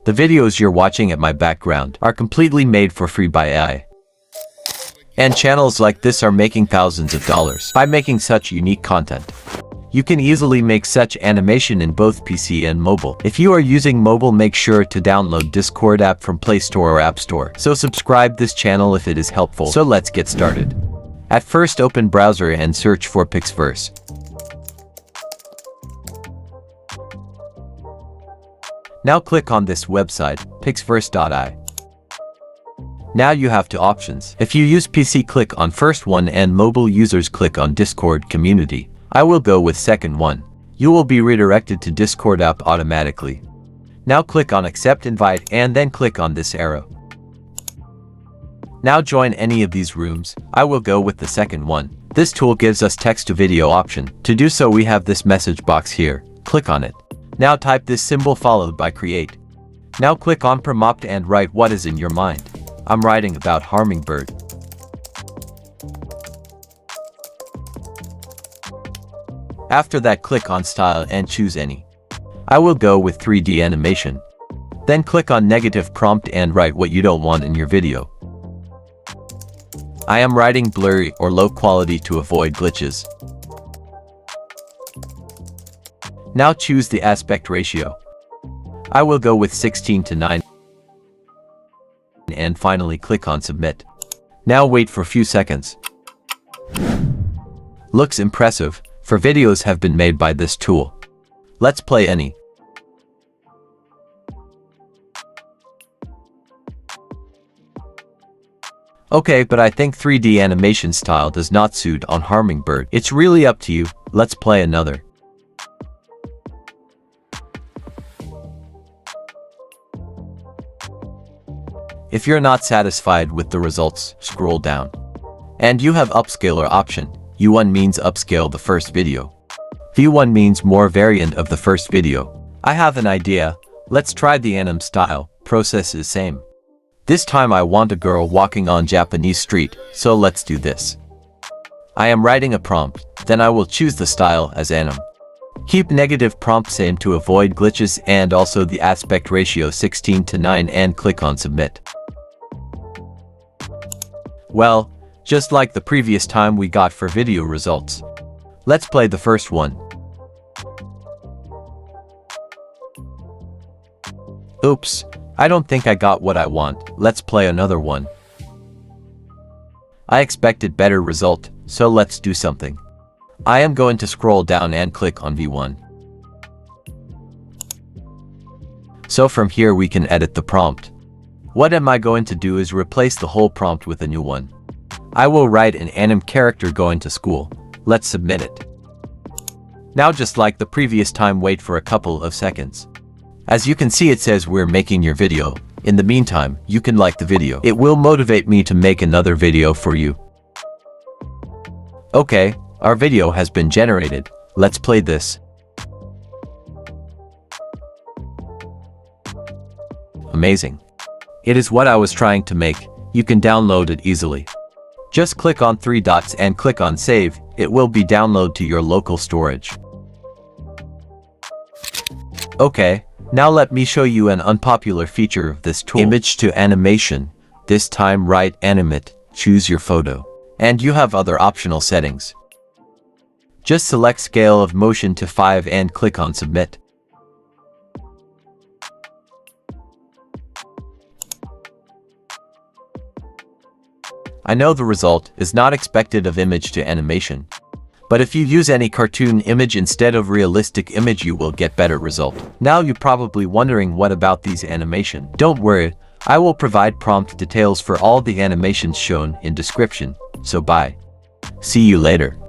The videos you're watching at my background are completely made for free by AI. And channels like this are making thousands of dollars by making such unique content. You can easily make such animation in both PC and mobile. If you are using mobile, make sure to download Discord app from Play Store or App Store. So subscribe this channel if it is helpful. So let's get started. At first, open browser and search for Pixverse. Now click on this website, Pixverse AI. Now you have two options. If you use PC, click on first one, and mobile users click on Discord community. I will go with second one. You will be redirected to Discord app automatically. Now click on accept invite and then click on this arrow. Now join any of these rooms. I will go with the second one. This tool gives us text to video option. To do so, we have this message box here. Click on it. Now type this symbol followed by create. Now click on prompt and write what is in your mind. I'm writing about hummingbird. After that, click on style and choose any. I will go with 3D animation. Then click on negative prompt and write what you don't want in your video. I am writing blurry or low quality to avoid glitches. Now choose the aspect ratio. I will go with 16:9 and finally click on submit. Now wait for a few seconds. Looks impressive. For videos have been made by this tool. Let's play any. Okay, but I think 3D animation style does not suit on hummingbird. It's really up to you. Let's play another. If you're not satisfied with the results, scroll down. And you have upscaler option. U1 means upscale the first video. V1 means more variant of the first video. I have an idea. Let's try the anime style. Process is same. This time I want a girl walking on Japanese street, so let's do this. I am writing a prompt, then I will choose the style as anime. Keep negative prompt same to avoid glitches and also the aspect ratio 16:9 and click on submit. Well, just like the previous time we got for video results. Let's play the first one. Oops, I don't think I got what I want. Let's play another one. I expected better result, so let's do something. I am going to scroll down and click on V1. So from here we can edit the prompt. What am I going to do is replace the whole prompt with a new one. I will write an anime character going to school. Let's submit it. Now just like the previous time, wait for a couple of seconds. As you can see, it says we're making your video. In the meantime, you can like the video. It will motivate me to make another video for you. Okay, our video has been generated. Let's play this. Amazing. It is what I was trying to make. You can download it easily. Just click on three dots and click on save. It will be downloaded to your local storage. Okay, now let me show you an unpopular feature of this tool. Image to animation. This time write animate, choose your photo. And you have other optional settings. Just select scale of motion to 5 and click on submit. I know the result is not expected of image to animation. But if you use any cartoon image instead of realistic image, you will get better result. Now you're probably wondering, what about these animation? Don't worry, I will provide prompt details for all the animations shown in description. So bye. See you later.